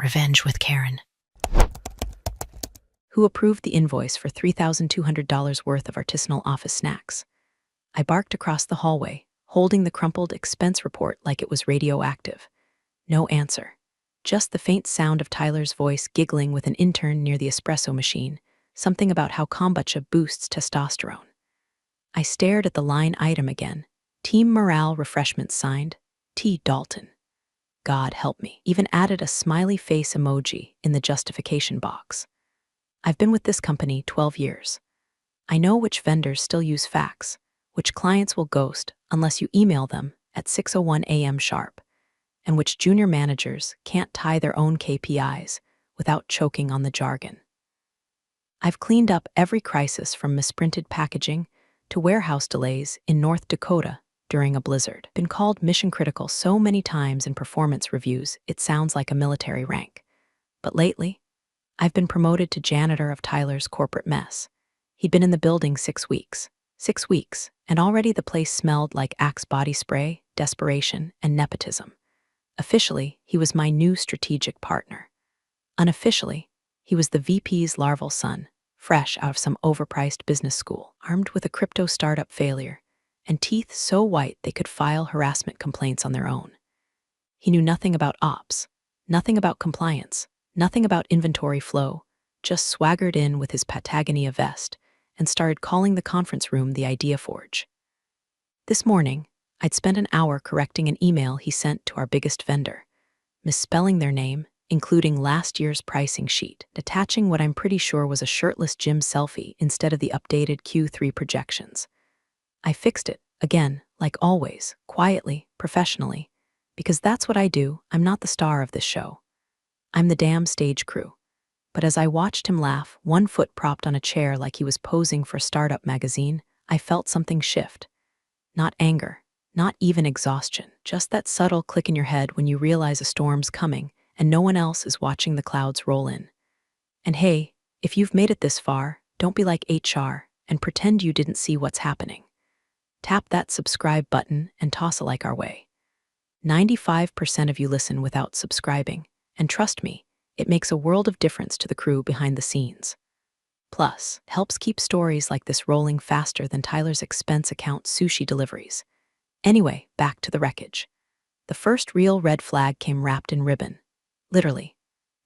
Revenge with Karen. Who approved the invoice for $3,200 worth of artisanal office snacks. I barked across the hallway, holding the crumpled expense report like it was radioactive. No answer. Just the faint sound of Tyler's voice giggling with an intern near the espresso machine, something about how kombucha boosts testosterone. I stared at the line item again. Team Morale Refreshments signed, T. Dalton. God help me. Even added a smiley face emoji in the justification box. I've been with this company 12 years. I know which vendors still use fax, which clients will ghost unless you email them at 6:01 a.m. sharp, and which junior managers can't tie their own KPIs without choking on the jargon. I've cleaned up every crisis from misprinted packaging to warehouse delays in North Dakota during a blizzard. Been called mission critical so many times in performance reviews it sounds like a military rank. But lately, I've been promoted to janitor of Tyler's corporate mess. He'd been in the building 6 weeks. 6 weeks, and already the place smelled like Axe body spray, desperation, and nepotism. Officially, he was my new strategic partner. Unofficially, he was the VP's larval son, fresh out of some overpriced business school, armed with a crypto startup failure, and teeth so white they could file harassment complaints on their own. He knew nothing about ops, nothing about compliance, nothing about inventory flow, just swaggered in with his Patagonia vest and started calling the conference room the Idea Forge. This morning, I'd spent an hour correcting an email he sent to our biggest vendor, misspelling their name, including last year's pricing sheet, detaching what I'm pretty sure was a shirtless Jim selfie instead of the updated Q3 projections. I fixed it, again, like always, quietly, professionally, because that's what I do. I'm not the star of this show. I'm the damn stage crew. But as I watched him laugh, one foot propped on a chair like he was posing for a startup magazine, I felt something shift. Not anger, not even exhaustion, just that subtle click in your head when you realize a storm's coming and no one else is watching the clouds roll in. And hey, if you've made it this far, don't be like HR and pretend you didn't see what's happening. Tap that subscribe button and toss a like our way. 95% of you listen without subscribing, and trust me, it makes a world of difference to the crew behind the scenes. Plus, it helps keep stories like this rolling faster than Tyler's expense account sushi deliveries. Anyway, back to the wreckage. The first real red flag came wrapped in ribbon. Literally.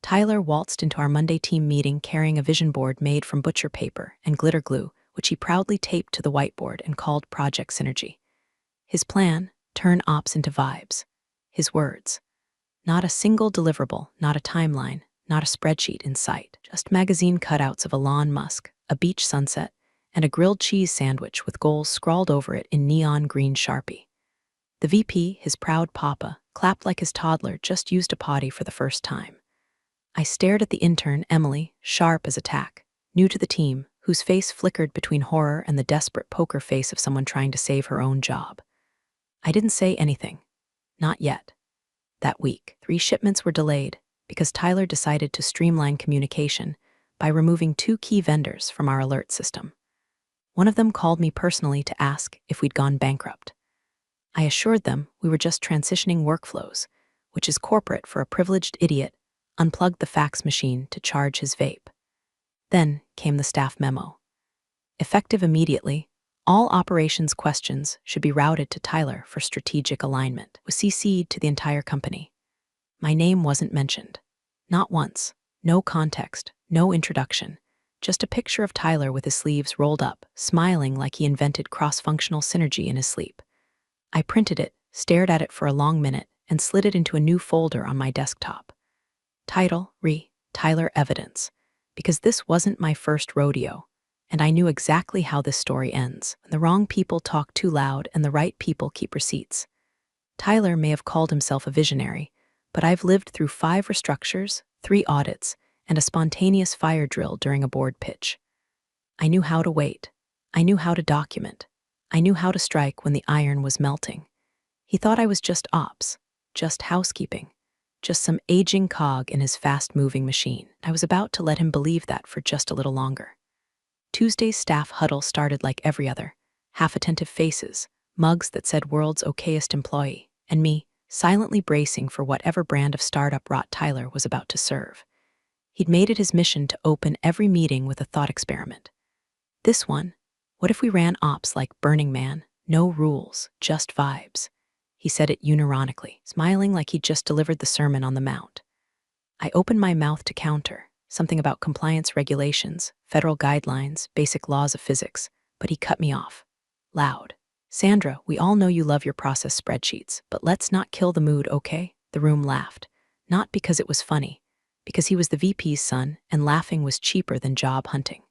Tyler waltzed into our Monday team meeting carrying a vision board made from butcher paper and glitter glue, which he proudly taped to the whiteboard and called Project Synergy. His plan, turn ops into vibes. His words. Not a single deliverable, not a timeline, not a spreadsheet in sight, just magazine cutouts of Elon Musk, a beach sunset, and a grilled cheese sandwich with goals scrawled over it in neon green Sharpie. The VP, his proud papa, clapped like his toddler just used a potty for the first time. I stared at the intern, Emily, sharp as a tack, new to the team, whose face flickered between horror and the desperate poker face of someone trying to save her own job. I didn't say anything. Not yet. That week, 3 shipments were delayed because Tyler decided to streamline communication by removing 2 key vendors from our alert system. One of them called me personally to ask if we'd gone bankrupt. I assured them we were just transitioning workflows, which is corporate for a privileged idiot, unplugged the fax machine to charge his vape. Then came the staff memo. Effective immediately, all operations questions should be routed to Tyler for strategic alignment, was CC'd to the entire company. My name wasn't mentioned. Not once. No context, no introduction. Just a picture of Tyler with his sleeves rolled up, smiling like he invented cross-functional synergy in his sleep. I printed it, stared at it for a long minute, and slid it into a new folder on my desktop. Title, Tyler Evidence, because this wasn't my first rodeo. And I knew exactly how this story ends. When the wrong people talk too loud and the right people keep receipts. Tyler may have called himself a visionary, but I've lived through 5 restructures, 3 audits, and a spontaneous fire drill during a board pitch. I knew how to wait. I knew how to document. I knew how to strike when the iron was melting. He thought I was just ops, just housekeeping, just some aging cog in his fast-moving machine. I was about to let him believe that for just a little longer. Tuesday's staff huddle started like every other, half-attentive faces, mugs that said world's okayest employee, and me, silently bracing for whatever brand of startup rot Tyler was about to serve. He'd made it his mission to open every meeting with a thought experiment. This one, what if we ran ops like Burning Man? No rules, just vibes. He said it unironically, smiling like he'd just delivered the Sermon on the Mount. I opened my mouth to counter, something about compliance regulations, federal guidelines, basic laws of physics, but he cut me off. Loud. Sandra, we all know you love your process spreadsheets, but let's not kill the mood, okay? The room laughed. Not because it was funny, because he was the VP's son, and laughing was cheaper than job hunting.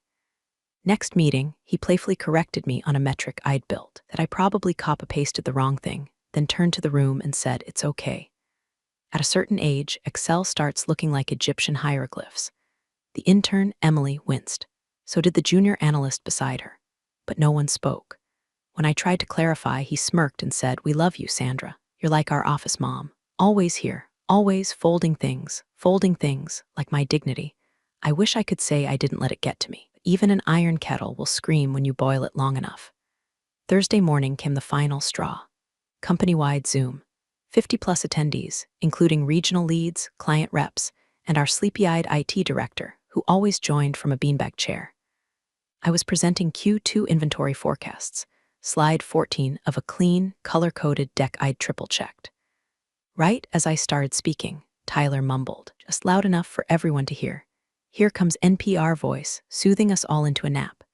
Next meeting, he playfully corrected me on a metric I'd built, that I probably copy-pasted the wrong thing, then turned to the room and said, it's okay. At a certain age, Excel starts looking like Egyptian hieroglyphs. The intern, Emily, winced. So did the junior analyst beside her. But no one spoke. When I tried to clarify, he smirked and said, we love you, Sandra. You're like our office mom. Always here, always folding things, like my dignity. I wish I could say I didn't let it get to me. Even an iron kettle will scream when you boil it long enough. Thursday morning came the final straw. Company-wide Zoom. 50-plus attendees, including regional leads, client reps, and our sleepy-eyed IT director, who always joined from a beanbag chair. I was presenting Q2 inventory forecasts, slide 14 of a clean, color-coded deck I'd triple-checked. Right as I started speaking, Tyler mumbled, just loud enough for everyone to hear. Here comes NPR voice, soothing us all into a nap.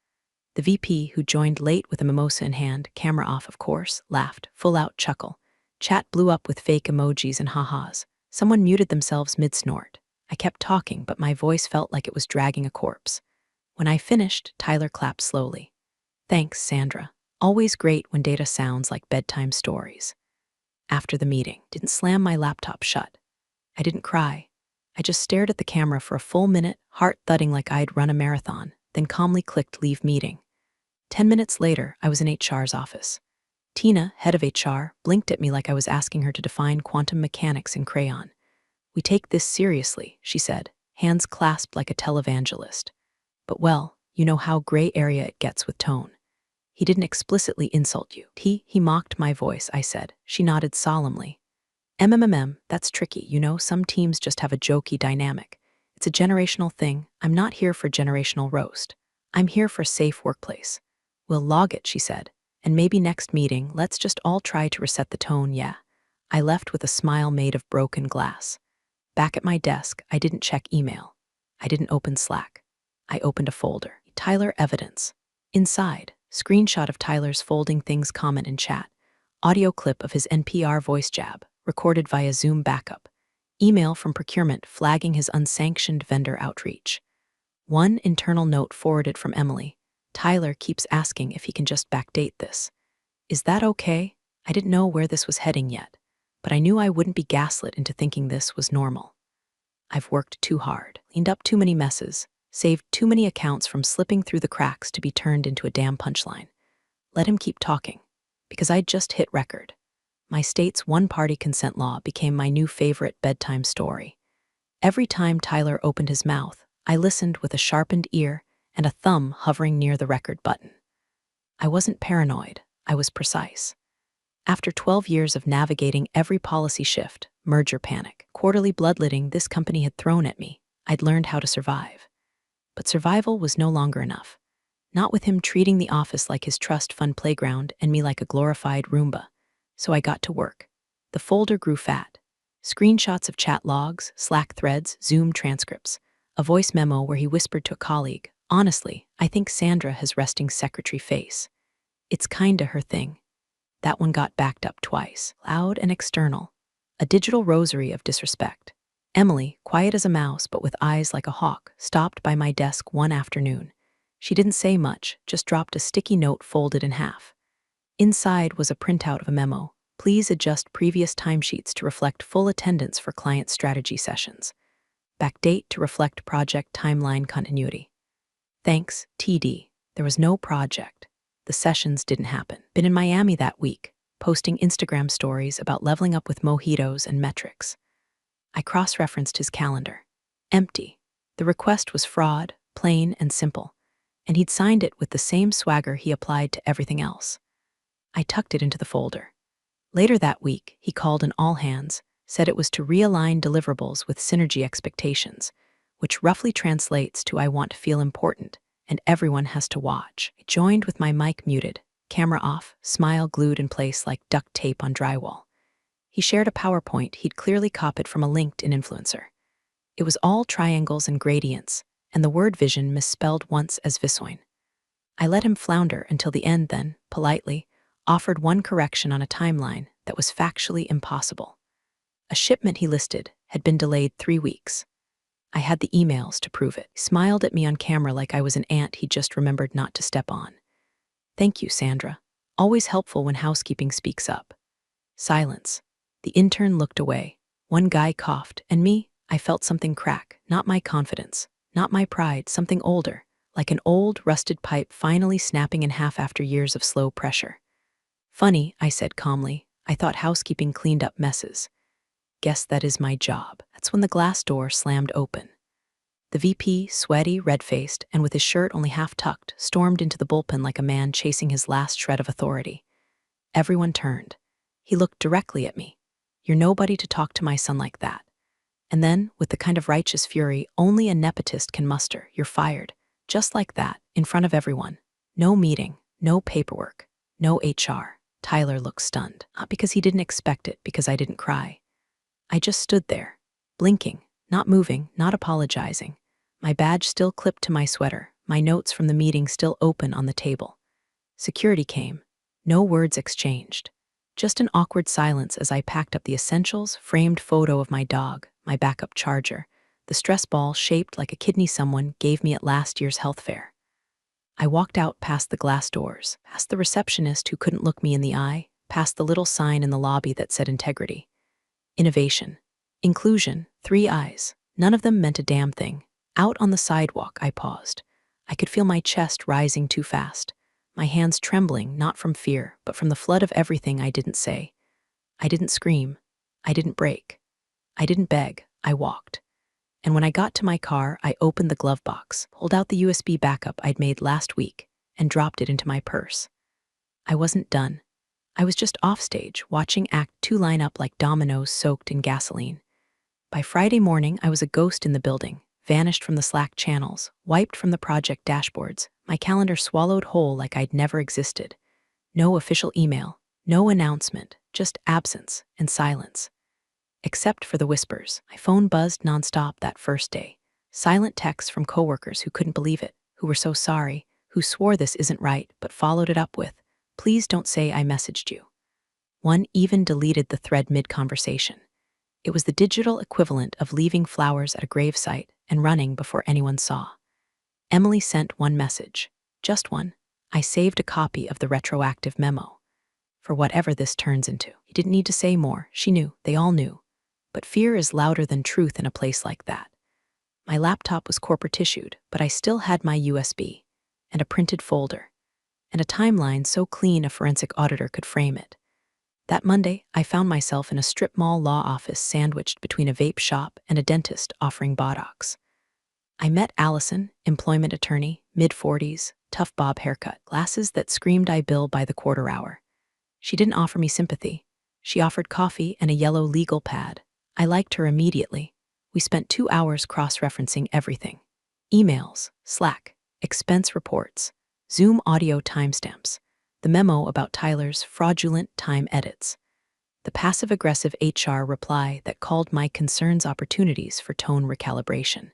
The VP, who joined late with a mimosa in hand, camera off of course, laughed, full-out chuckle. Chat blew up with fake emojis and ha-has. Someone muted themselves mid-snort. I kept talking, but my voice felt like it was dragging a corpse. When I finished, Tyler clapped slowly. Thanks, Sandra. Always great when data sounds like bedtime stories. After the meeting, didn't slam my laptop shut. I didn't cry. I just stared at the camera for a full minute, heart thudding like I'd run a marathon, then calmly clicked leave meeting. 10 minutes later, I was in HR's office. Tina, head of HR, blinked at me like I was asking her to define quantum mechanics in crayon. We take this seriously, she said, hands clasped like a televangelist. But well, you know how gray area it gets with tone. He didn't explicitly insult you. He mocked my voice, I said. She nodded solemnly. That's tricky, you know, some teams just have a jokey dynamic. It's a generational thing. I'm not here for generational roast. I'm here for safe workplace. We'll log it, she said. And maybe next meeting, let's just all try to reset the tone, yeah. I left with a smile made of broken glass. Back at my desk, I didn't check email. I didn't open Slack. I opened a folder. Tyler evidence. Inside, screenshot of Tyler's folding things comment in chat. Audio clip of his NPR voice jab, recorded via Zoom backup. Email from procurement flagging his unsanctioned vendor outreach. One internal note forwarded from Emily. Tyler keeps asking if he can just backdate this. Is that okay? I didn't know where this was heading yet, but I knew I wouldn't be gaslit into thinking this was normal. I've worked too hard, cleaned up too many messes, saved too many accounts from slipping through the cracks to be turned into a damn punchline. Let him keep talking, because I'd just hit record. My state's one-party consent law became my new favorite bedtime story. Every time Tyler opened his mouth, I listened with a sharpened ear and a thumb hovering near the record button. I wasn't paranoid, I was precise. After 12 years of navigating every policy shift, merger panic, quarterly bloodletting this company had thrown at me, I'd learned how to survive. But survival was no longer enough. Not with him treating the office like his trust fund playground and me like a glorified Roomba. So I got to work. The folder grew fat. Screenshots of chat logs, Slack threads, Zoom transcripts. A voice memo where he whispered to a colleague, honestly, I think Sandra has resting secretary face. It's kinda her thing. That one got backed up twice, loud and external. A digital rosary of disrespect. Emily, quiet as a mouse but with eyes like a hawk, stopped by my desk one afternoon. She didn't say much, just dropped a sticky note folded in half. Inside was a printout of a memo. Please adjust previous timesheets to reflect full attendance for client strategy sessions. Backdate to reflect project timeline continuity. Thanks, TD. There was no project. The sessions didn't happen. Been in Miami that week, posting Instagram stories about leveling up with mojitos and metrics. I cross-referenced his calendar. Empty. The request was fraud, plain and simple, and he'd signed it with the same swagger he applied to everything else. I tucked it into the folder. Later that week, he called an all-hands, said it was to realign deliverables with synergy expectations, which roughly translates to I want to feel important, and everyone has to watch. I joined with my mic muted, camera off, smile glued in place like duct tape on drywall. He shared a PowerPoint he'd clearly copied from a LinkedIn influencer. It was all triangles and gradients, and the word vision misspelled once as visoin. I let him flounder until the end, then, politely, offered one correction on a timeline that was factually impossible. A shipment he listed had been delayed 3 weeks. I had the emails to prove it. He smiled at me on camera like I was an ant he'd just remembered not to step on. Thank you, Sandra. Always helpful when housekeeping speaks up. Silence. The intern looked away. One guy coughed, and me, I felt something crack, not my confidence, not my pride, something older, like an old, rusted pipe finally snapping in half after years of slow pressure. Funny, I said calmly. I thought housekeeping cleaned up messes. Guess that is my job. That's when the glass door slammed open. The VP, sweaty, red-faced, and with his shirt only half tucked, stormed into the bullpen like a man chasing his last shred of authority. Everyone turned. He looked directly at me. You're nobody to talk to my son like that. And then, with the kind of righteous fury only a nepotist can muster, you're fired. Just like that, in front of everyone. No meeting, no paperwork, no HR. Tyler looked stunned. Not because he didn't expect it, because I didn't cry. I just stood there, blinking, not moving, not apologizing. My badge still clipped to my sweater, my notes from the meeting still open on the table. Security came. No words exchanged. Just an awkward silence as I packed up the essentials, framed photo of my dog, my backup charger, the stress ball shaped like a kidney someone gave me at last year's health fair. I walked out past the glass doors, past the receptionist who couldn't look me in the eye, past the little sign in the lobby that said integrity. Innovation. Inclusion. 3 eyes. None of them meant a damn thing. Out on the sidewalk, I paused. I could feel my chest rising too fast. My hands trembling, not from fear, but from the flood of everything I didn't say. I didn't scream. I didn't break. I didn't beg. I walked. And when I got to my car, I opened the glove box, pulled out the USB backup I'd made last week, and dropped it into my purse. I wasn't done. I was just offstage, watching Act 2 line up like dominoes soaked in gasoline. By Friday morning, I was a ghost in the building, vanished from the Slack channels, wiped from the project dashboards, my calendar swallowed whole like I'd never existed. No official email, no announcement, just absence and silence. Except for the whispers, my phone buzzed nonstop that first day. Silent texts from coworkers who couldn't believe it, who were so sorry, who swore this isn't right, but followed it up with, "Please don't say I messaged you." One even deleted the thread mid-conversation. It was the digital equivalent of leaving flowers at a gravesite and running before anyone saw. Emily sent one message. Just one. I saved a copy of the retroactive memo. For whatever this turns into. He didn't need to say more. She knew. They all knew. But fear is louder than truth in a place like that. My laptop was corporate-issued, but I still had my USB, and a printed folder, and a timeline so clean a forensic auditor could frame it. That Monday, I found myself in a strip mall law office sandwiched between a vape shop and a dentist offering Botox. I met Allison, employment attorney, mid-40s, tough bob haircut, glasses that screamed I bill by the quarter hour. She didn't offer me sympathy. She offered coffee and a yellow legal pad. I liked her immediately. We spent 2 hours cross-referencing everything. Emails, Slack, expense reports, Zoom audio timestamps, the memo about Tyler's fraudulent time edits, the passive-aggressive HR reply that called my concerns opportunities for tone recalibration,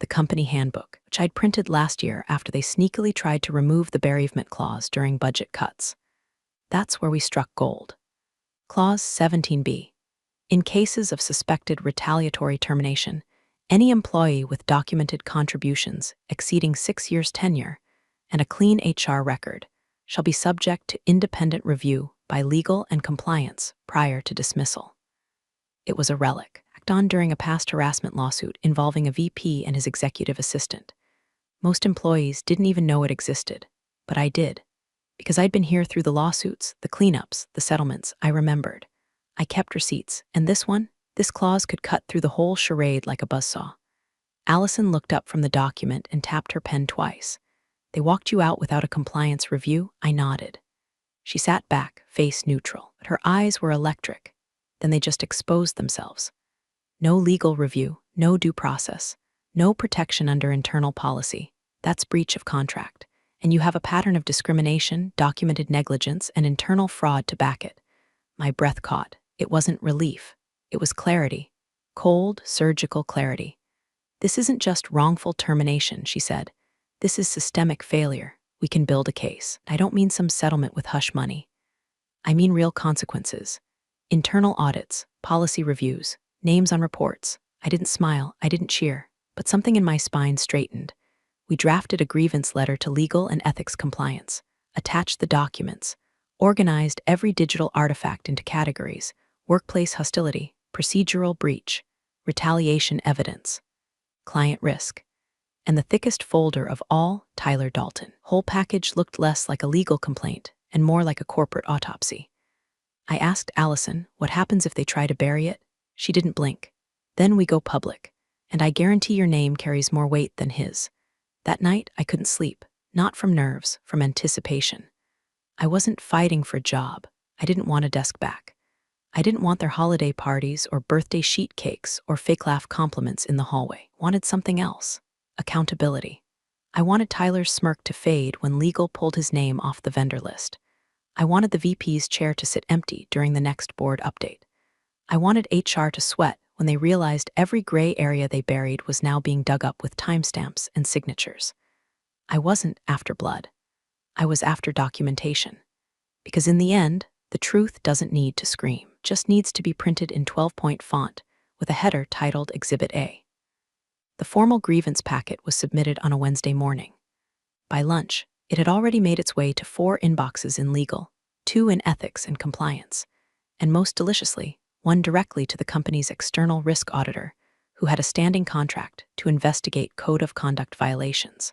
the company handbook, which I'd printed last year after they sneakily tried to remove the bereavement clause during budget cuts. That's where we struck gold. Clause 17b. In cases of suspected retaliatory termination, any employee with documented contributions exceeding 6 years' tenure and a clean HR record shall be subject to independent review by legal and compliance prior to dismissal. It was a relic, acted on during a past harassment lawsuit involving a VP and his executive assistant. Most employees didn't even know it existed, but I did. Because I'd been here through the lawsuits, the cleanups, the settlements, I remembered. I kept receipts, and this clause could cut through the whole charade like a buzzsaw. Allison looked up from the document and tapped her pen twice. They walked you out without a compliance review? I nodded. She sat back, face neutral, but her eyes were electric. Then they just exposed themselves. No legal review, no due process, no protection under internal policy. That's breach of contract. And you have a pattern of discrimination, documented negligence, and internal fraud to back it. My breath caught. It wasn't relief. It was clarity. Cold, surgical clarity. This isn't just wrongful termination, she said. This is systemic failure. We can build a case. I don't mean some settlement with hush money. I mean real consequences. Internal audits, policy reviews, names on reports. I didn't smile, I didn't cheer, but something in my spine straightened. We drafted a grievance letter to legal and ethics compliance, attached the documents, organized every digital artifact into categories: workplace hostility, procedural breach, retaliation evidence, client risk. And the thickest folder of all, Tyler Dalton. Whole package looked less like a legal complaint and more like a corporate autopsy. I asked Allison, what happens if they try to bury it? She didn't blink. Then we go public, and I guarantee your name carries more weight than his. That night, I couldn't sleep, not from nerves, from anticipation. I wasn't fighting for a job. I didn't want a desk back. I didn't want their holiday parties or birthday sheet cakes or fake laugh compliments in the hallway. Wanted something else. Accountability. I wanted Tyler's smirk to fade when legal pulled his name off the vendor list. I wanted the VP's chair to sit empty during the next board update. I wanted HR to sweat when they realized every gray area they buried was now being dug up with timestamps and signatures. I wasn't after blood. I was after documentation. Because in the end, the truth doesn't need to scream, just needs to be printed in 12-point font with a header titled Exhibit A. The formal grievance packet was submitted on a Wednesday morning. By lunch, it had already made its way to 4 inboxes in legal, 2 in ethics and compliance, and most deliciously, one directly to the company's external risk auditor, who had a standing contract to investigate code of conduct violations.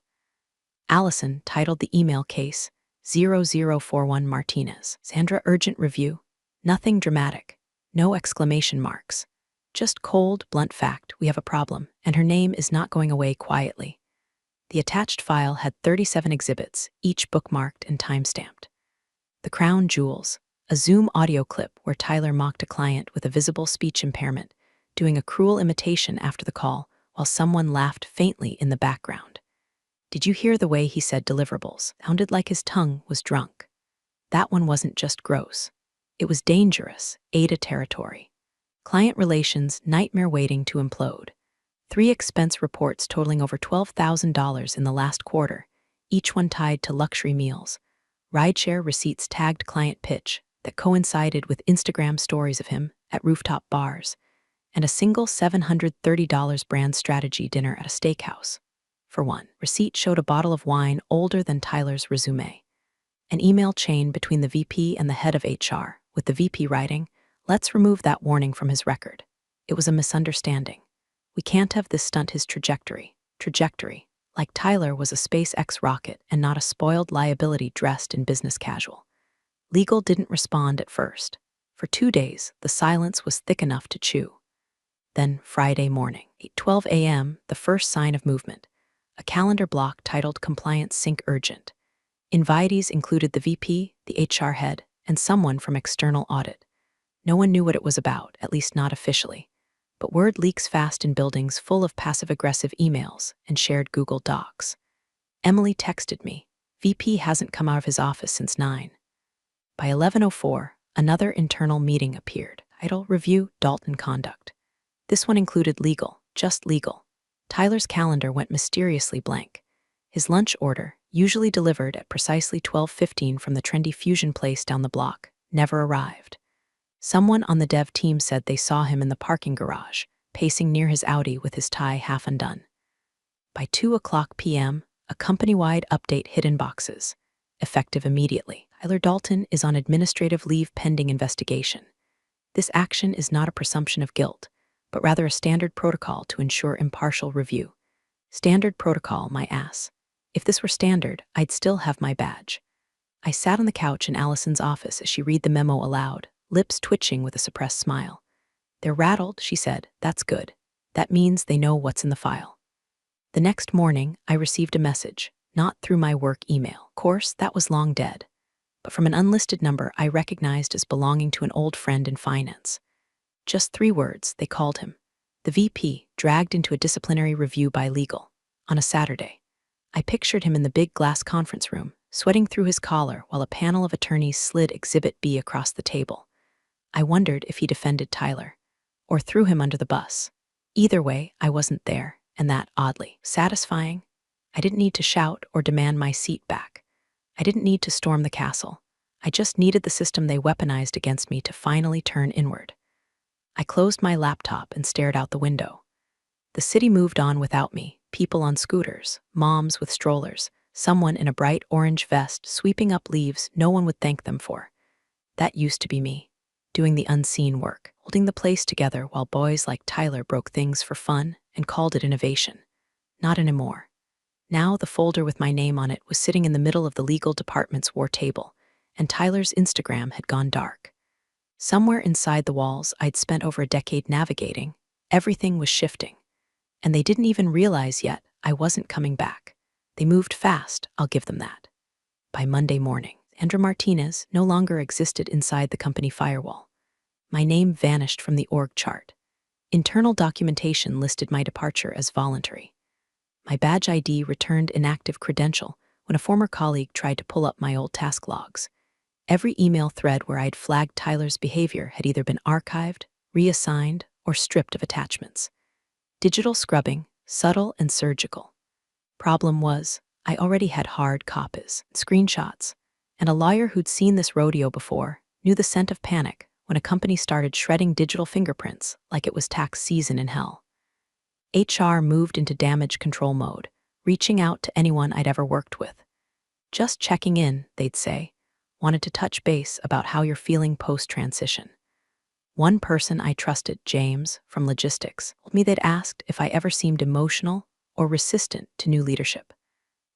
Allison titled the email case 0041 Martinez. Sandra, urgent review. Nothing dramatic. No exclamation marks. Just cold, blunt fact, we have a problem, and her name is not going away quietly. The attached file had 37 exhibits, each bookmarked and timestamped. The crown jewels, a Zoom audio clip where Tyler mocked a client with a visible speech impairment, doing a cruel imitation after the call while someone laughed faintly in the background. Did you hear the way he said deliverables? Sounded like his tongue was drunk. That one wasn't just gross. It was dangerous, ADA territory. Client relations, nightmare waiting to implode. 3 expense reports totaling over $12,000 in the last quarter, each one tied to luxury meals. Rideshare receipts tagged client pitch that coincided with Instagram stories of him at rooftop bars, and a single $730 brand strategy dinner at a steakhouse. For one, receipt showed a bottle of wine older than Tyler's resume. An email chain between the VP and the head of HR, with the VP writing, "Let's remove that warning from his record. It was a misunderstanding. We can't have this stunt his trajectory, like Tyler was a SpaceX rocket and not a spoiled liability dressed in business casual." Legal didn't respond at first. For 2 days, the silence was thick enough to chew. Then Friday morning, 8:12 a.m., the first sign of movement. A calendar block titled Compliance Sync Urgent. Invitees included the VP, the HR head, and someone from external audit. No one knew what it was about, at least not officially. But word leaks fast in buildings full of passive-aggressive emails and shared Google Docs. Emily texted me, "VP hasn't come out of his office since 9. By 11:04, another internal meeting appeared. Title, Review, Dalton Conduct. This one included legal, just legal. Tyler's calendar went mysteriously blank. His lunch order, usually delivered at precisely 12:15 from the trendy fusion place down the block, never arrived. Someone on the dev team said they saw him in the parking garage, pacing near his Audi with his tie half undone. By 2:00 p.m., a company-wide update hit inboxes, effective immediately. Tyler Dalton is on administrative leave pending investigation. This action is not a presumption of guilt, but rather a standard protocol to ensure impartial review. Standard protocol, my ass. If this were standard, I'd still have my badge. I sat on the couch in Allison's office as she read the memo aloud, lips twitching with a suppressed smile. "They're rattled," she said. "That's good. That means they know what's in the file." The next morning, I received a message, not through my work email. Of course, that was long dead. but from an unlisted number I recognized as belonging to an old friend in finance. Just 3 words, they called him. The VP, dragged into a disciplinary review by legal. On a Saturday. I pictured him in the big glass conference room, sweating through his collar while a panel of attorneys slid Exhibit B across the table. I wondered if he defended Tyler, or threw him under the bus. Either way, I wasn't there, and that, oddly, satisfying. I didn't need to shout or demand my seat back. I didn't need to storm the castle. I just needed the system they weaponized against me to finally turn inward. I closed my laptop and stared out the window. The city moved on without me, people on scooters, moms with strollers, someone in a bright orange vest sweeping up leaves no one would thank them for. That used to be me, doing the unseen work, holding the place together while boys like Tyler broke things for fun and called it innovation. Not anymore. Now the folder with my name on it was sitting in the middle of the legal department's war table, and Tyler's Instagram had gone dark. Somewhere inside the walls I'd spent over a decade navigating, everything was shifting. And they didn't even realize yet I wasn't coming back. They moved fast, I'll give them that. By Monday morning, Andra Martinez no longer existed inside the company firewall. My name vanished from the org chart. Internal documentation listed my departure as voluntary. My badge ID returned inactive credential when a former colleague tried to pull up my old task logs. Every email thread where I'd flagged Tyler's behavior had either been archived, reassigned, or stripped of attachments. Digital scrubbing, subtle and surgical. Problem was, I already had hard copies, screenshots, and a lawyer who'd seen this rodeo before knew the scent of panic when a company started shredding digital fingerprints like it was tax season in hell. HR moved into damage control mode, reaching out to anyone I'd ever worked with. Just checking in, they'd say. Wanted to touch base about how you're feeling post-transition. One person I trusted, James, from logistics, told me they'd asked if I ever seemed emotional or resistant to new leadership.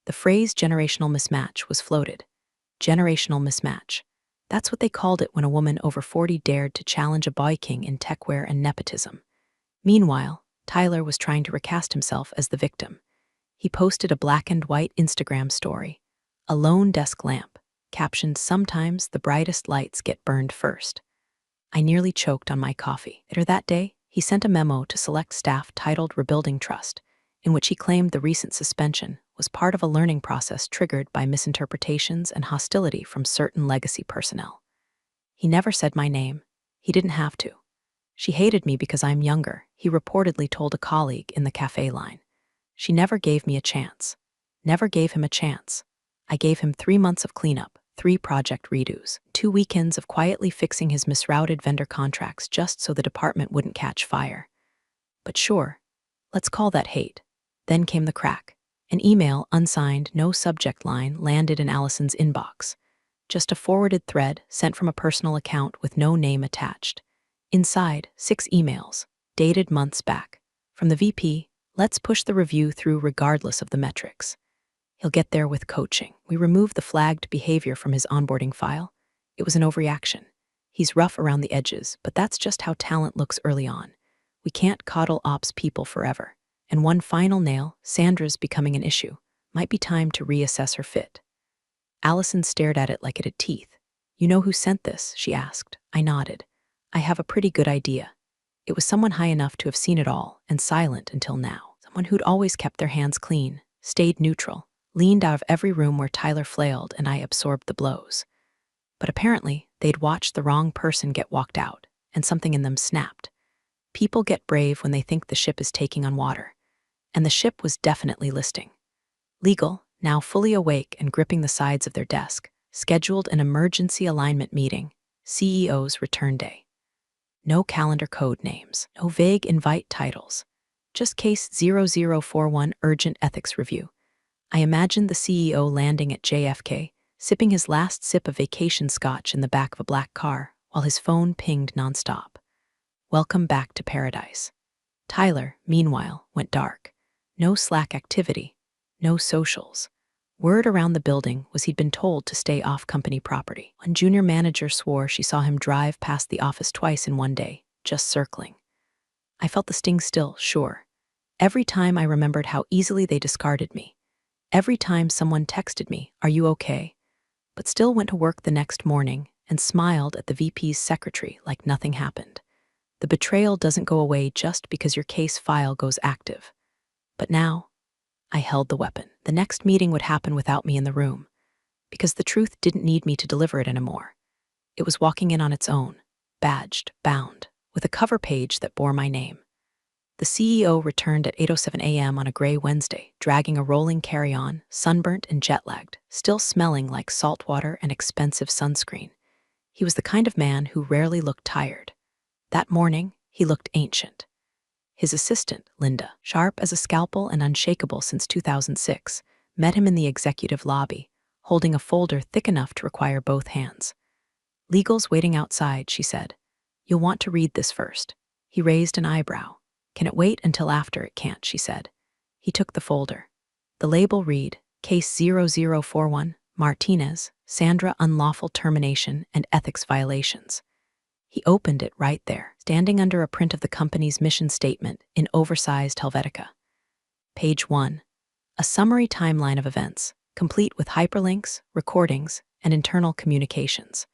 The phrase generational mismatch was floated. Generational mismatch. That's what they called it when a woman over 40 dared to challenge a boy king in techwear and nepotism. Meanwhile, Tyler was trying to recast himself as the victim. He posted a black and white Instagram story, a lone desk lamp, captioned, "Sometimes the brightest lights get burned first." I nearly choked on my coffee. Later that day, he sent a memo to select staff titled Rebuilding Trust, in which he claimed the recent suspension was part of a learning process triggered by misinterpretations and hostility from certain legacy personnel. He never said my name. He didn't have to. She hated me because I'm younger, he reportedly told a colleague in the cafe line. She never gave me a chance. Never gave him a chance. I gave him 3 months of cleanup, 3 project redos, 2 weekends of quietly fixing his misrouted vendor contracts just so the department wouldn't catch fire. But sure, let's call that hate. Then came the crack. An email, unsigned, no subject line, landed in Allison's inbox. Just a forwarded thread sent from a personal account with no name attached. Inside, 6 emails, dated months back. From the VP, let's push the review through regardless of the metrics. He'll get there with coaching. We removed the flagged behavior from his onboarding file. It was an overreaction. He's rough around the edges, but that's just how talent looks early on. We can't coddle ops people forever. And one final nail, Sandra's becoming an issue. Might be time to reassess her fit. Allison stared at it like it had teeth. "You know who sent this?" she asked. I nodded. "I have a pretty good idea." It was someone high enough to have seen it all, and silent until now. Someone who'd always kept their hands clean, stayed neutral, leaned out of every room where Tyler flailed and I absorbed the blows. But apparently, they'd watched the wrong person get walked out, and something in them snapped. People get brave when they think the ship is taking on water. And the ship was definitely listing. Legal, now fully awake and gripping the sides of their desk, scheduled an emergency alignment meeting, CEO's return day. No calendar code names, no vague invite titles. Just case 0041 urgent ethics review. I imagined the CEO landing at JFK, sipping his last sip of vacation scotch in the back of a black car, while his phone pinged nonstop. Welcome back to paradise. Tyler, meanwhile, went dark. No Slack activity, no socials. Word around the building was he'd been told to stay off company property. One junior manager swore she saw him drive past the office twice in one day, just circling. I felt the sting still, sure. Every time I remembered how easily they discarded me. Every time someone texted me, "Are you okay?" but still went to work the next morning and smiled at the VP's secretary like nothing happened. The betrayal doesn't go away just because your case file goes active. But now, I held the weapon. The next meeting would happen without me in the room, because the truth didn't need me to deliver it anymore. It was walking in on its own, badged, bound, with a cover page that bore my name. The CEO returned at 8:07 a.m. on a gray Wednesday, dragging a rolling carry-on, sunburnt and jet-lagged, still smelling like salt water and expensive sunscreen. He was the kind of man who rarely looked tired. That morning, he looked ancient. His assistant, Linda, sharp as a scalpel and unshakable since 2006, met him in the executive lobby, holding a folder thick enough to require both hands. "Legal's waiting outside," she said. "You'll want to read this first." He raised an eyebrow. "Can it wait until after?" "It can't," she said. He took the folder. The label read, Case 0041, Martinez, Sandra Unlawful Termination and Ethics Violations. He opened it right there, standing under a print of the company's mission statement in oversized Helvetica. Page 1. A summary timeline of events, complete with hyperlinks, recordings, and internal communications.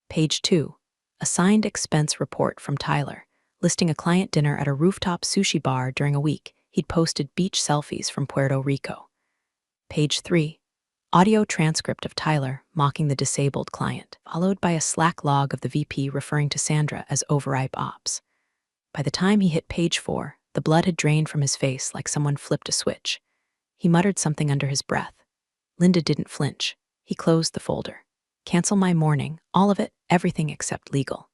Page 2. A signed expense report from Tyler, listing a client dinner at a rooftop sushi bar during a week he'd posted beach selfies from Puerto Rico. Page 3. Audio transcript of Tyler mocking the disabled client, followed by a Slack log of the VP referring to Sandra as overripe ops. By the time he hit page 4, the blood had drained from his face like someone flipped a switch. He muttered something under his breath. Linda didn't flinch. He closed the folder. "Cancel my morning, all of it, everything except legal."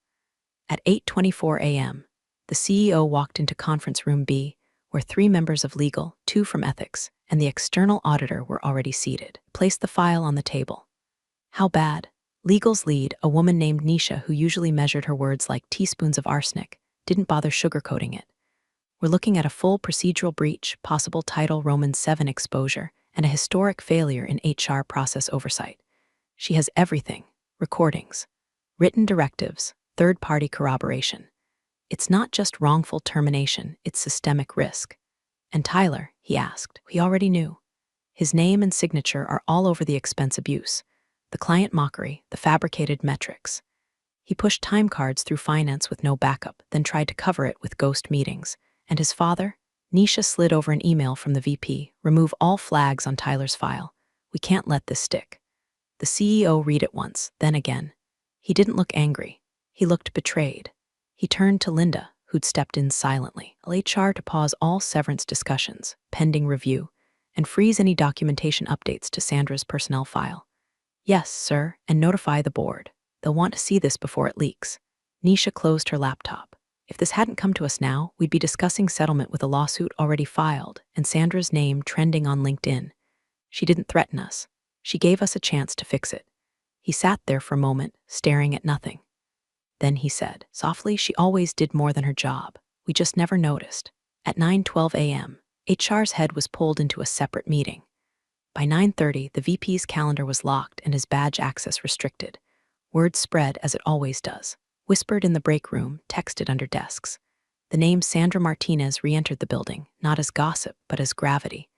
At 8:24 a.m., the CEO walked into conference room B, where 3 members of legal, 2 from ethics, and the external auditor were already seated. Placed the file on the table. How bad? Legal's lead, a woman named Nisha who usually measured her words like teaspoons of arsenic, didn't bother sugarcoating it. "We're looking at a full procedural breach, possible Title Roman 7 exposure, and a historic failure in HR process oversight. She has everything: recordings, written directives, third-party corroboration. It's not just wrongful termination, it's systemic risk." "And Tyler?" he asked. He already knew. His name and signature are all over the expense abuse, the client mockery, the fabricated metrics. He pushed time cards through finance with no backup, then tried to cover it with ghost meetings. And his father? Nisha slid over an email from the VP. "Remove all flags on Tyler's file. We can't let this stick." The CEO read it once, then again. He didn't look angry. He looked betrayed. He turned to Linda, who'd stepped in silently. "Tell HR to pause all severance discussions, pending review, and freeze any documentation updates to Sandra's personnel file." "Yes, sir, and notify the board. They'll want to see this before it leaks." Nisha closed her laptop. "If this hadn't come to us now, we'd be discussing settlement with a lawsuit already filed and Sandra's name trending on LinkedIn. She didn't threaten us. She gave us a chance to fix it." He sat there for a moment, staring at nothing. Then he said, softly, "She always did more than her job. We just never noticed." At 9:12 a.m., HR's head was pulled into a separate meeting. By 9:30, the VP's calendar was locked and his badge access restricted. Word spread as it always does. Whispered in the break room, texted under desks. The name Sandra Martinez re-entered the building, not as gossip, but as gravity.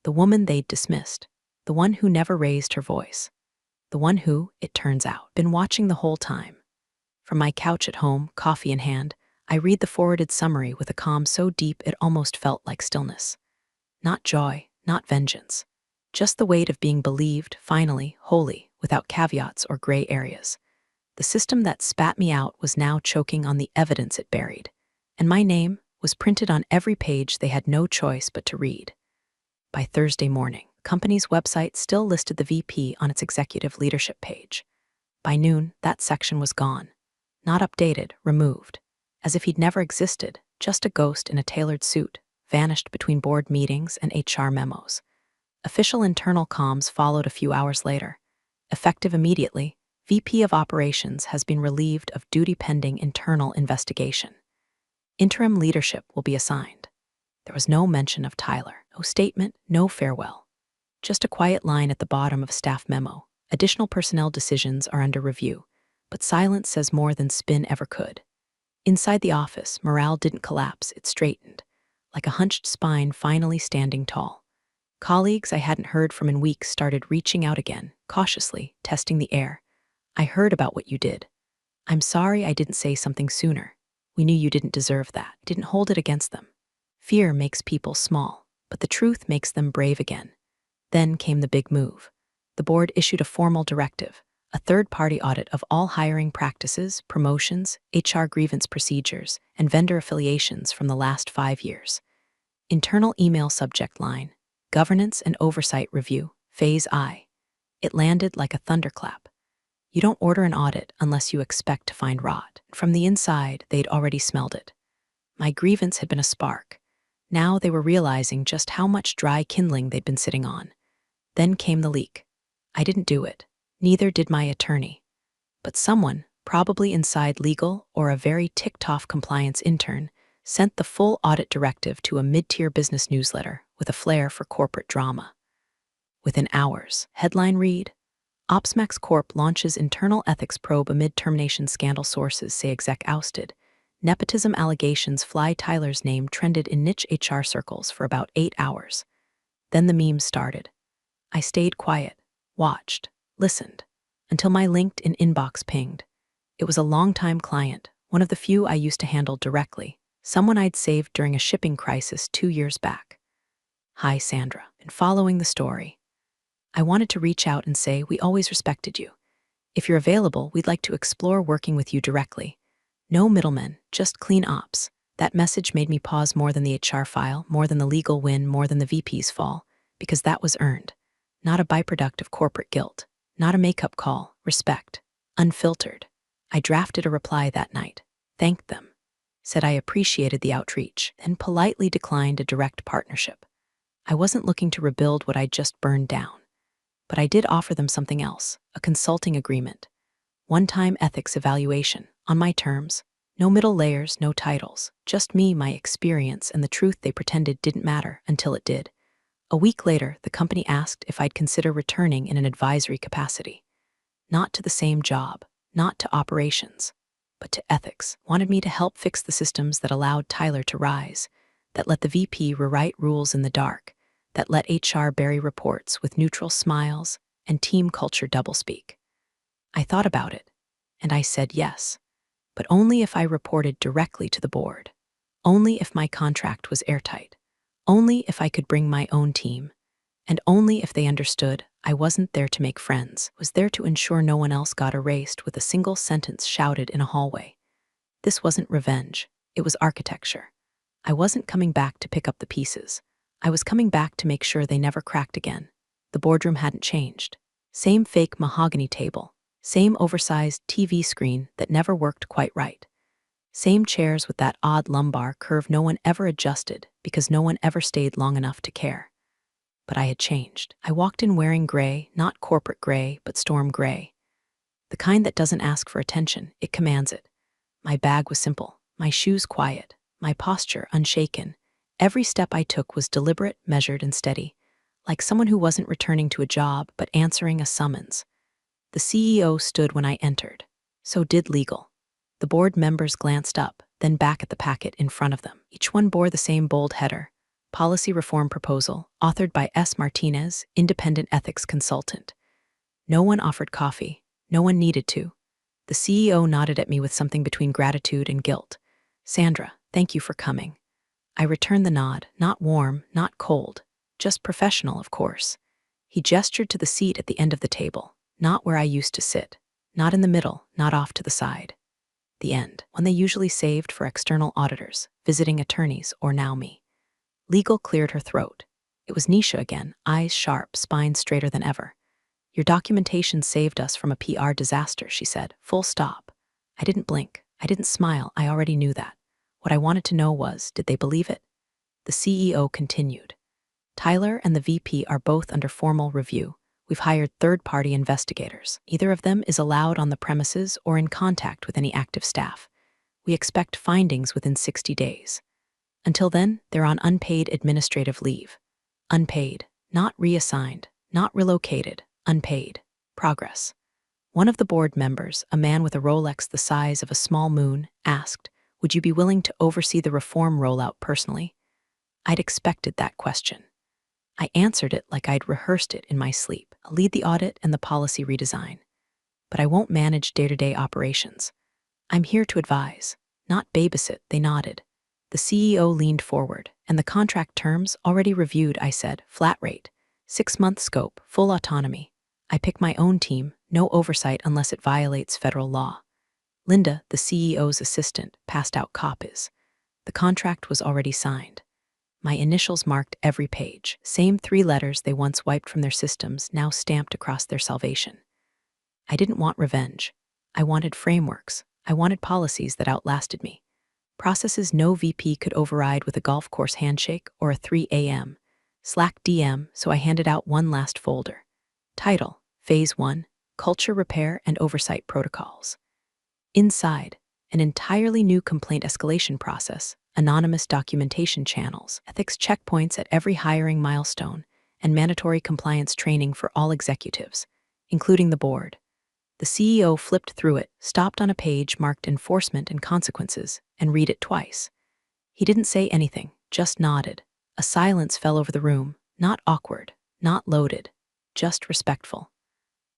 The woman they'd dismissed. The one who never raised her voice. The one who, it turns out, been watching the whole time. From my couch at home, coffee in hand, I read the forwarded summary with a calm so deep it almost felt like stillness. Not joy, not vengeance. Just the weight of being believed, finally, wholly, without caveats or gray areas. The system that spat me out was now choking on the evidence it buried, and my name was printed on every page they had no choice but to read. By Thursday morning, the company's website still listed the VP on its executive leadership page. By noon, that section was gone. Not updated, removed. As if he'd never existed, just a ghost in a tailored suit, vanished between board meetings and HR memos. Official internal comms followed a few hours later. Effective immediately, VP of Operations has been relieved of duty pending internal investigation. Interim leadership will be assigned. There was no mention of Tyler, no statement, no farewell. Just a quiet line at the bottom of a staff memo. Additional personnel decisions are under review, but silence says more than spin ever could. Inside the office, morale didn't collapse, it straightened, like a hunched spine finally standing tall. Colleagues I hadn't heard from in weeks started reaching out again, cautiously, testing the air. I heard about what you did. I'm sorry I didn't say something sooner. We knew you didn't deserve that. Didn't hold it against them. Fear makes people small, but the truth makes them brave again. Then came the big move. The board issued a formal directive, a third-party audit of all hiring practices, promotions, HR grievance procedures, and vendor affiliations from the last 5 years. Internal email subject line, Governance and Oversight Review, Phase I. It landed like a thunderclap. You don't order an audit unless you expect to find rot. From the inside, they'd already smelled it. My grievance had been a spark. Now they were realizing just how much dry kindling they'd been sitting on. Then came the leak. I didn't do it. Neither did my attorney. But someone, probably inside legal or a very ticked-off compliance intern, sent the full audit directive to a mid-tier business newsletter with a flair for corporate drama. Within hours, headline read, OpsMax Corp launches internal ethics probe amid termination scandal, sources say exec ousted. Nepotism allegations fly. Tyler's name trended in niche HR circles for about 8 hours. Then the memes started. I stayed quiet, watched, listened, until my LinkedIn inbox pinged. It was a longtime client, one of the few I used to handle directly, someone I'd saved during a shipping crisis 2 years back. Hi, Sandra. Been following the story. I wanted to reach out and say we always respected you. If you're available, we'd like to explore working with you directly. No middlemen, just clean ops. That message made me pause more than the HR file, more than the legal win, more than the VP's fall, because that was earned. Not a byproduct of corporate guilt. Not a make-up call. Respect. Unfiltered. I drafted a reply that night. Thanked them. Said I appreciated the outreach, then politely declined a direct partnership. I wasn't looking to rebuild what I'd just burned down. But I did offer them something else, a consulting agreement. One-time ethics evaluation, on my terms. No middle layers, no titles. Just me, my experience, and the truth they pretended didn't matter until it did. A week later, the company asked if I'd consider returning in an advisory capacity. Not to the same job, not to operations, but to ethics. Wanted me to help fix the systems that allowed Tyler to rise, that let the VP rewrite rules in the dark, that let HR bury reports with neutral smiles and team culture doublespeak. I thought about it, and I said yes, but only if I reported directly to the board, only if my contract was airtight, only if I could bring my own team, and only if they understood I wasn't there to make friends, was there to ensure no one else got erased with a single sentence shouted in a hallway. This wasn't revenge, it was architecture. I wasn't coming back to pick up the pieces. I was coming back to make sure they never cracked again. The boardroom hadn't changed. Same fake mahogany table, same oversized TV screen that never worked quite right. Same chairs with that odd lumbar curve no one ever adjusted because no one ever stayed long enough to care. But I had changed. I walked in wearing gray, not corporate gray, but storm gray. The kind that doesn't ask for attention, it commands it. My bag was simple, my shoes quiet, my posture unshaken. Every step I took was deliberate, measured, and steady, like someone who wasn't returning to a job but answering a summons. The CEO stood when I entered. So did legal. The board members glanced up, then back at the packet in front of them. Each one bore the same bold header, Policy Reform Proposal, authored by S. Martinez, Independent Ethics Consultant. No one offered coffee. No one needed to. The CEO nodded at me with something between gratitude and guilt. Sandra, thank you for coming. I returned the nod, not warm, not cold, just professional, of course. He gestured to the seat at the end of the table, not where I used to sit, not in the middle, not off to the side. The end, one they usually saved for external auditors, visiting attorneys, or now me. Legal cleared her throat. It was Nisha again, eyes sharp, spine straighter than ever. Your documentation saved us from a PR disaster, she said, full stop. I didn't blink. I didn't smile. I already knew that. What I wanted to know was, did they believe it? The CEO continued. Tyler and the VP are both under formal review. We've hired third-party investigators. Neither of them is allowed on the premises or in contact with any active staff. We expect findings within 60 days. Until then, they're on unpaid administrative leave. Unpaid, not reassigned, not relocated, unpaid. Progress. One of the board members, a man with a Rolex the size of a small moon, asked, would you be willing to oversee the reform rollout personally? I'd expected that question. I answered it like I'd rehearsed it in my sleep. I'll lead the audit and the policy redesign, but I won't manage day-to-day operations. I'm here to advise, not babysit, they nodded. The CEO leaned forward, and the contract terms already reviewed, I said, flat rate, 6-month scope, full autonomy. I pick my own team, no oversight unless it violates federal law. Linda, the CEO's assistant, passed out copies. The contract was already signed. My initials marked every page, same 3 letters they once wiped from their systems, now stamped across their salvation. I didn't want revenge. I wanted frameworks. I wanted policies that outlasted me. Processes no VP could override with a golf course handshake or a 3 a.m. Slack DM, so I handed out one last folder. Title, Phase 1, Culture Repair and Oversight Protocols. Inside, an entirely new complaint escalation process, anonymous documentation channels, ethics checkpoints at every hiring milestone, and mandatory compliance training for all executives, including the board. The CEO flipped through it, stopped on a page marked Enforcement and Consequences, and read it twice. He didn't say anything, just nodded. A silence fell over the room, not awkward, not loaded, just respectful.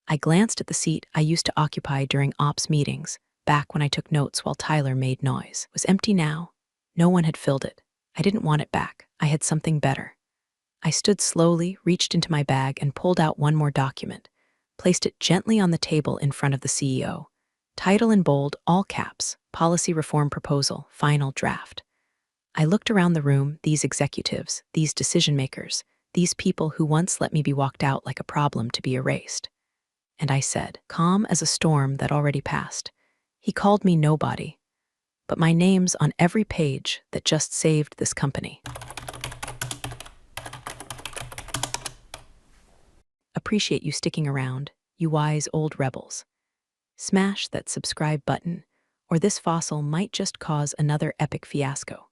I glanced at the seat I used to occupy during ops meetings, back when I took notes while Tyler made noise. It was empty now. No one had filled it. I didn't want it back. I had something better. I stood slowly, reached into my bag, and pulled out one more document. Placed it gently on the table in front of the CEO. Title in bold, all caps, Policy Reform Proposal, Final Draft. I looked around the room, these executives, these decision-makers, these people who once let me be walked out like a problem to be erased. And I said, calm as a storm that already passed, he called me nobody, but my name's on every page that just saved this company. Appreciate you sticking around, you wise old rebels. Smash that subscribe button, or this fossil might just cause another epic fiasco.